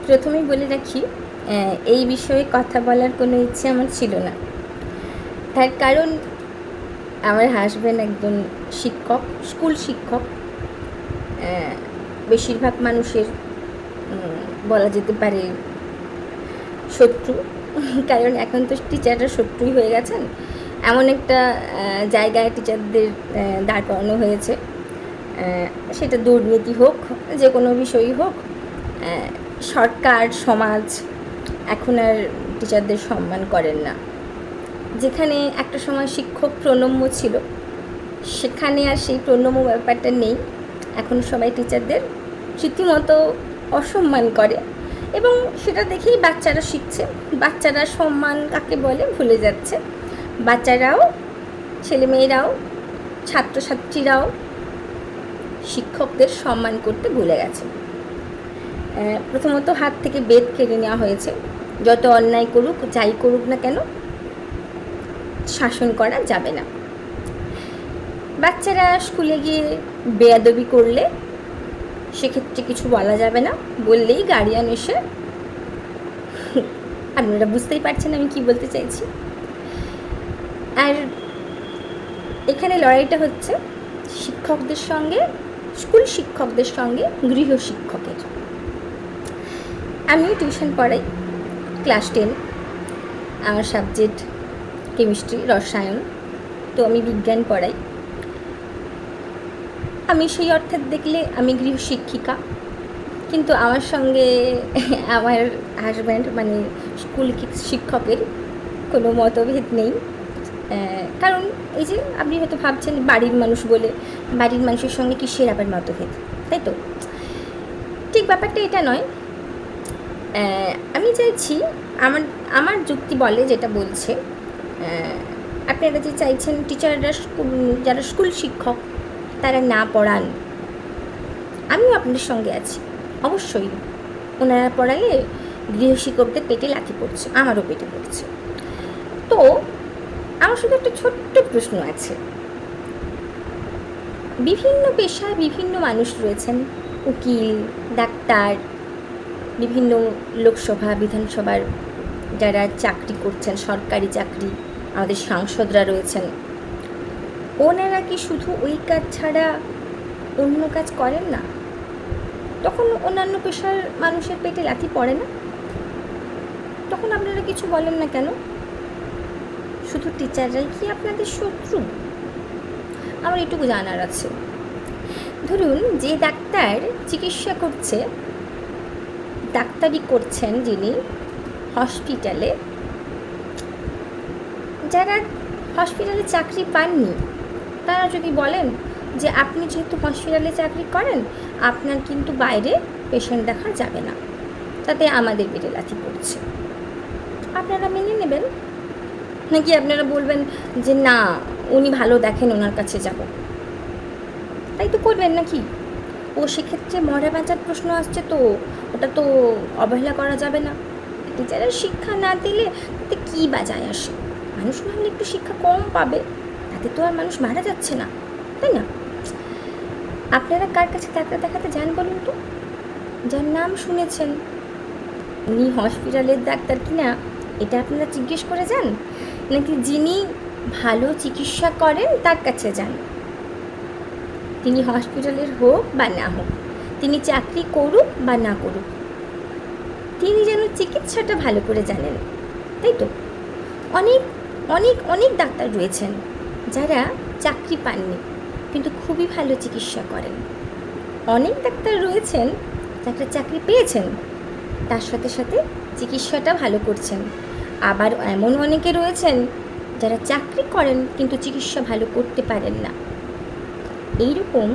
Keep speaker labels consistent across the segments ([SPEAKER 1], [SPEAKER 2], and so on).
[SPEAKER 1] প্রথমেই বলে রাখি, এই বিষয়ে কথা বলার কোনো ইচ্ছে আমার ছিল না। তার কারণ আমার হাজব্যান্ড একজন শিক্ষক, স্কুল শিক্ষক। বেশিরভাগ মানুষের বলা যেতে পারে শত্রু, কারণ এখন তো টিচাররা শত্রুই হয়ে গেছেন। এমন একটা জায়গায় টিচারদের দাঁড় করানো হয়েছে, সেটা দুর্নীতি হোক, যে কোনো বিষয়ই হোক, সরকার সমাজ এখন আর টিচারদের সম্মান করেন না। যেখানে একটা সময় শিক্ষক প্রণম্য ছিল, সেখানে আর সেই প্রণম্য ব্যাপারটা নেই। এখন সবাই টিচারদের রীতিমতো অসম্মান করে, এবং সেটা দেখেই বাচ্চারা শিখছে। বাচ্চারা সম্মান কাকে বলে ভুলে যাচ্ছে। বাচ্চারাও, ছেলেমেয়েরাও, ছাত্রছাত্রীরাও শিক্ষকদের সম্মান করতে ভুলে গেছে। প্রথমত হাত থেকে বেদ কেড়ে নেওয়া হয়েছে। যত অন্যায় করুক, যাই করুক না কেন, শাসন করা যাবে না। বাচ্চারা স্কুলে গিয়ে বেয়াদবি করলে সেক্ষেত্রে কিছু বলা যাবে না, বললেই গার্ডিয়ান এসে, আপনারা বুঝতেই পারছেন আমি কি বলতে চাইছি। আর এখানে লড়াইটা হচ্ছে শিক্ষকদের সঙ্গে, স্কুল শিক্ষকদের সঙ্গে গৃহ শিক্ষকের। আমিও টিউশন পড়াই, ক্লাস 10। আমার সাবজেক্ট কেমিস্ট্রি, রসায়ন, তো আমি বিজ্ঞান পড়াই। আমি সেই অর্থে দেখলে আমি গৃহশিক্ষিকা, কিন্তু আমার সঙ্গে আমার হাজব্যান্ড মানে স্কুল শিক্ষকের কোনো মতভেদ নেই। কারণ এই যে আপনি হয়তো ভাবছেন বাড়ির মানুষ বলে, বাড়ির মানুষের সঙ্গে কিসের আবার মতভেদ, তাই তো? ঠিক ব্যাপারটা এটা নয়। আমি চাইছি, আমার যুক্তি বলে যেটা বলছে, আপনারা যে চাইছেন টিচাররা, যারা স্কুল শিক্ষক তারা না পড়ান, আমিও আপনাদের সঙ্গে আছি। অবশ্যই ওনারা পড়ালে গৃহশিক্ষকদের পেটে লাথি পড়ছে, আমারও পেটে পড়ছে। তো আমার শুধু একটা ছোট্ট প্রশ্ন আছে। বিভিন্ন পেশায় বিভিন্ন মানুষ রয়েছেন, উকিল, ডাক্তার, বিভিন্ন লোকসভা, বিধানসভার যারা চাকরি করছেন, সরকারি চাকরি, আমাদের সাংসদরা রয়েছেন। ওনারা কি শুধু ওই কাজ ছাড়া অন্য কাজ করেন না? তখন অন্যান্য পেশার মানুষের পেটে লাথি পড়ে না? তখন আপনারা কিছু বলেন না কেন? শুধু টিচাররাই কি আপনাদের শত্রু? আমার এটুকু জানার আছে। ধরুন, যে ডাক্তার চিকিৎসা করছে, ডাক্তারি করছেন যিনি হসপিটালে, যারা হসপিটালে চাকরি পাননি তারা যদি বলেন যে আপনি যেহেতু হসপিটালে চাকরি করেন, আপনার কিন্তু বাইরে পেশেন্ট দেখা যাবে না, তাতে আমাদের পেটে লাথি পড়ছে, আপনারা মেনে নেবেন? নাকি আপনারা বলবেন যে না, উনি ভালো দেখেন, ওনার কাছে যাব? তাই তো করবেন নাকি? ও সেক্ষেত্রে মরা বাঁচার প্রশ্ন আসছে, তো ওটা তো অবহেলা করা যাবে না। টিচারের শিক্ষা না দিলে তাতে কী বা যায় আসে? মানুষ না হলে একটু শিক্ষা কম পাবে, তাতে তো আর মানুষ মারা যাচ্ছে না, তাই না? আপনারা কার কাছে ডাক্তার দেখাতে যান বলুন তো? যার নাম শুনেছেন উনি হসপিটালের ডাক্তার কিনা এটা আপনারা জিজ্ঞেস করে যান, নাকি যিনি ভালো চিকিৎসা করেন তার কাছে যান? তিনি হসপিটালের হোক বা না হোক, তিনি চাকরি করুক বা না করুক, তিনি যেন চিকিৎসাটা ভালো করে জানেন, তাই তো? অনেক অনেক অনেক ডাক্তার রয়েছেন যারা চাকরি পাননি কিন্তু খুবই ভালো চিকিৎসা করেন। অনেক ডাক্তার রয়েছেন যারা চাকরি পেয়েছেন, তার সাথে সাথে চিকিৎসাটা ভালো করছেন। আবার এমন অনেকে রয়েছেন যারা চাকরি করেন কিন্তু চিকিৎসা ভালো করতে পারেন না। এইরকম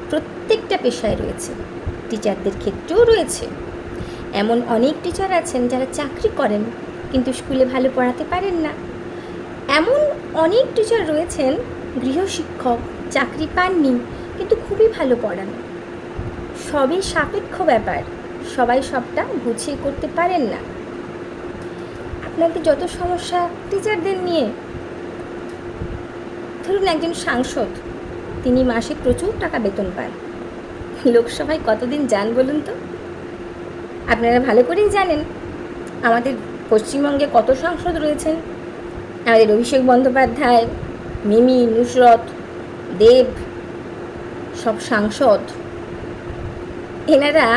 [SPEAKER 1] প্রত্যেকটা পেশায় রয়েছে, টিচারদের ক্ষেত্রেও রয়েছে। এমন অনেক টিচার আছেন যারা চাকরি করেন কিন্তু স্কুলে ভালো পড়াতে পারেন না। এমন অনেক টিচার রয়েছেন, গৃহশিক্ষক, চাকরি পাননি কিন্তু খুবই ভালো পড়ান। সবই সাপেক্ষ ব্যাপার, সবাই সবটা গুছিয়ে করতে পারেন না। আপনাদের যত সমস্যা টিচারদের নিয়ে, ধরুন একজন সাংসদ, তিনি মাসে প্রচুর টাকা বেতন পান, লোকসভায় কতদিন যান বলুন তো? আপনারা ভালো করেই জানেন আমাদের পশ্চিমবঙ্গে কত সাংসদ রয়েছেন। আমাদের অভিষেক বন্দ্যোপাধ্যায়, মিমি, নুসরত, দেব, সব সাংসদ, এনারা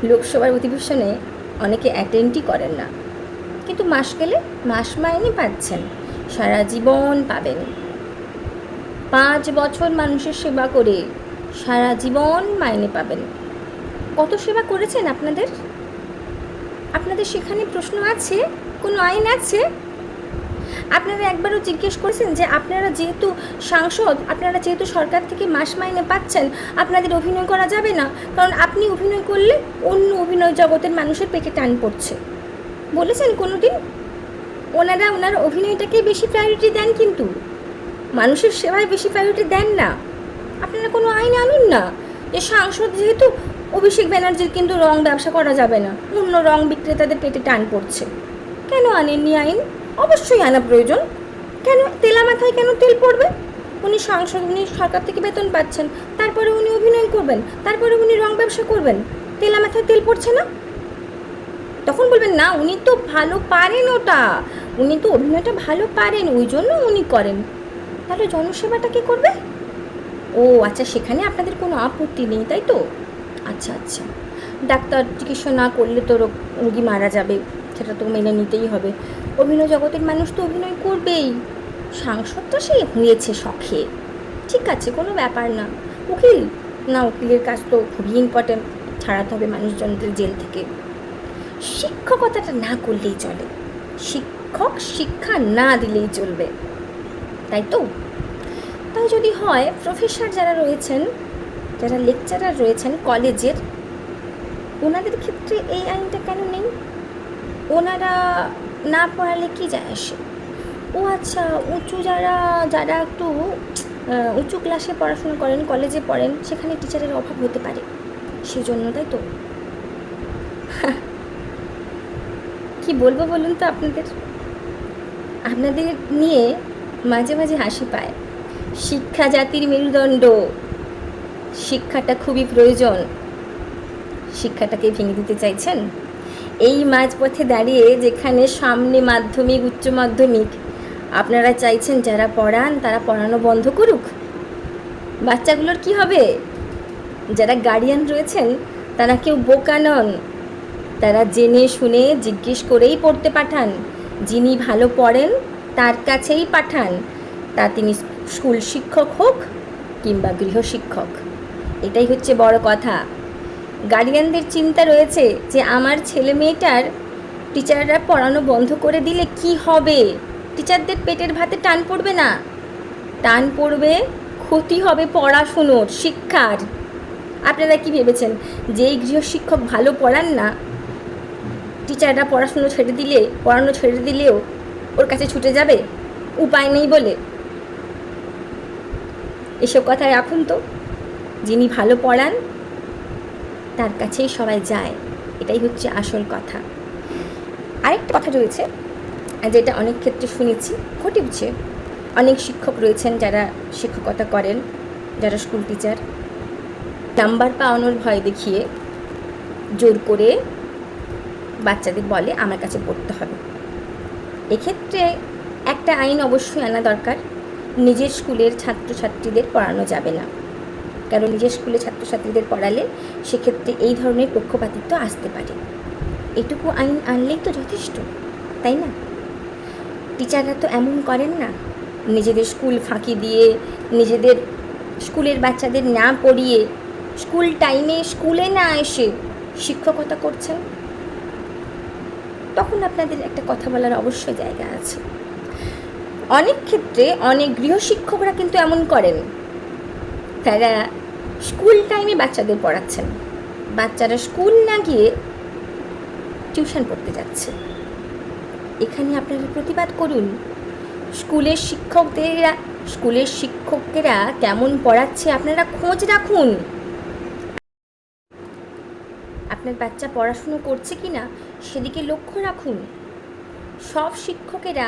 [SPEAKER 1] লোকসভার অধিবেশনে অনেকে অ্যাটেন্ডই করেন না, কিন্তু মাস গেলে মাস মাইনে পাচ্ছেন, সারা জীবন পাবেন। 5 বছর মানুষের সেবা করে সারা জীবন মাইনে পাবেন। কত সেবা করেছেন আপনাদের? আপনাদের সেখানে প্রশ্ন আছে? কোনো আইন আছে? আপনারা একবারও জিজ্ঞেস করেছেন যে আপনারা যেহেতু সাংসদ, আপনারা যেহেতু সরকার থেকে মাস মাইনে পাচ্ছেন, আপনাদের অভিনয় করা যাবে না, কারণ আপনি অভিনয় করলে অন্য অভিনয় জগতের মানুষের পেটে টান পড়ছে, বলেছেন কোনো দিন? ওনার অভিনয়টাকে বেশি প্রায়োরিটি দেন, কিন্তু মানুষের সেবায় বেশি প্রায়োরিটি দেন না। আপনারা কোনো আইন আনুন না যে সাংসদ যেহেতু অভিষেক ব্যানার্জির কিন্তু রং ব্যবসা করা যাবে না, অন্য রং বিক্রেতাদের পেটে টান পড়ছে। কেন আনেননি আইন? অবশ্যই আনা প্রয়োজন। কেন তেলা মাথায় কেন তেল পড়বে? উনি সাংসদ, উনি সরকার থেকে বেতন পাচ্ছেন, তারপরে উনি অভিনয় করবেন, তারপরে উনি রং ব্যবসা করবেন, তেলা মাথায় তেল পড়ছে না? তখন বলবেন না উনি তো ভালো পারেন, ওটা উনি তো অভিনয়টা ভালো পারেন, ওই জন্য উনি করেন। তাহলে জনসেবাটা কে করবে? ও আচ্ছা, সেখানে আপনাদের কোনো আপত্তি নেই, তাই তো? আচ্ছা আচ্ছা, ডাক্তার চিকিৎসা না করলে তো রোগী মারা যাবে, সেটা তো মেনে নিতেই হবে। অভিনয় জগতের মানুষ তো অভিনয় করবেই। সাংসদটা সে হয়েছে শখে, ঠিক আছে, কোনো ব্যাপার না। উকিল না, উকিলের কাজ তো খুবই ইম্পর্ট্যান্ট, ছাড়াতে হবে মানুষজনদের জেল থেকে। শিক্ষকতাটা না করলেই চলে, শিক্ষক শিক্ষা না দিলেই চলবে, তাই তো? তাই যদি হয়, প্রফেসর যারা রয়েছেন, যারা লেকচারার রয়েছেন কলেজের, ওনাদের ক্ষেত্রে এই আইনটা কেন নেই? ওনারা না পড়ালে কি যায় আসে? ও আচ্ছা, যারা একটু উঁচু ক্লাসে পড়াশোনা করেন, কলেজে পড়েন, সেখানে টিচারের অভাব হতে পারে, সেজন্য, তাই তো? কি বলবো বলুন তো আপনাদের নিয়ে মাঝে মাঝে হাসি পায়। শিক্ষা জাতির মেরুদণ্ড, শিক্ষাটা খুবই প্রয়োজন। শিক্ষাটাকে ভেঙে দিতে চাইছেন? এই মাঝপথে দাঁড়িয়ে, যেখানে সামনে মাধ্যমিক, উচ্চ মাধ্যমিক, আপনারা চাইছেন যারা পড়ান তারা পড়ানো বন্ধ করুক? বাচ্চাগুলোর কি হবে? যারা গার্ডিয়ান রয়েছেন তারা কেউ বোকা নন, তারা জেনে শুনে জিজ্ঞেস করেই পড়তে পাঠান। যিনি ভালো পড়েন তার কাছেই পাঠান, তা তিনি স্কুল শিক্ষক হোক কিংবা গৃহশিক্ষক। এটাই হচ্ছে বড় কথা। গার্ডিয়ানদের চিন্তা রয়েছে যে আমার ছেলে মেয়েটার টিচাররা পড়ানো বন্ধ করে দিলে কি হবে? টিচারদের পেটের ভাতে টান পড়বে না, টান পড়বে, ক্ষতি হবে পড়াশুনোর, শিক্ষার। আপনারা কি ভেবেছেন যে এই গৃহশিক্ষক ভালো পড়ান না, টিচাররা পড়ানো ছেড়ে দিলেও ওর কাছে ছুটে যাবে উপায় নেই বলে? এসব কথায় রাখুন তো। যিনি ভালো পড়ান তার কাছেই সবাই যায়, এটাই হচ্ছে আসল কথা। আরেকটা কথা রয়েছে, যেটা অনেক ক্ষেত্রে শুনেছি, ঘটেছে। অনেক শিক্ষক রয়েছেন যারা শিক্ষকতা করেন, যারা স্কুল টিচার, নাম্বার পাওয়ানোর ভয় দেখিয়ে জোর করে বাচ্চাদের বলে আমার কাছে পড়তে হবে। এক্ষেত্রে একটা আইন অবশ্যই আনা দরকার, নিজের স্কুলের ছাত্রছাত্রীদের পড়ানো যাবে না, কারণ নিজের স্কুলে ছাত্রছাত্রীদের পড়ালে সেক্ষেত্রে এই ধরনের পক্ষপাতিত্ব আসতে পারে। এটুকু আইন আনলেই তো যথেষ্ট, তাই না? টিচাররা তো এমন করেন না, নিজেদের স্কুল ফাঁকি দিয়ে, নিজেদের স্কুলের বাচ্চাদের না পড়িয়ে, স্কুল টাইমে স্কুলে না এসে শিক্ষকতা করছেন। তখন আপনাদের একটা কথা বলার অবশ্যই জায়গা আছে। অনেক ক্ষেত্রে অনেক গৃহশিক্ষকরা কিন্তু এমন করেন, তারা স্কুল টাইমে বাচ্চাদের পড়াচ্ছেন, বাচ্চারা স্কুল না গিয়ে টিউশন পড়তে যাচ্ছে। এখানে আপনারা প্রতিবাদ করুন। স্কুলের শিক্ষকেরা কেমন পড়াচ্ছে আপনারা খোঁজ রাখুন। আপনার বাচ্চা পড়াশুনো করছে কি না সেদিকে লক্ষ্য রাখুন। সব শিক্ষকেরা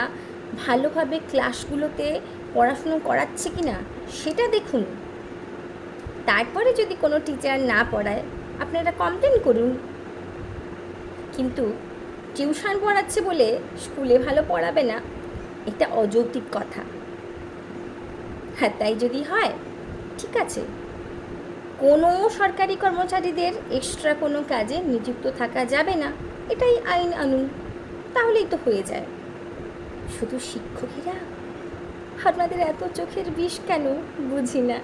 [SPEAKER 1] ভালোভাবে ক্লাসগুলোতে পড়াশুনো করাচ্ছে কি না সেটা দেখুন। তারপরে যদি কোনো টিচার না পড়ায় আপনারা কমপ্লেন করুন। কিন্তু টিউশন পড়াচ্ছে বলে স্কুলে ভালো পড়াবে না, এটা অযৌক্তিক কথা। হ্যাঁ, তাই যদি হয় ঠিক আছে, কোনো সরকারি কর্মচারীদের এক্সট্রা কোনো কাজে নিযুক্ত থাকা যাবে না, এটাই আইন আনুন, তাহলেই তো হয়ে যায়। শুধু শিক্ষকেরা, আপনাদের এত চোখের বিষ কেন বুঝি না।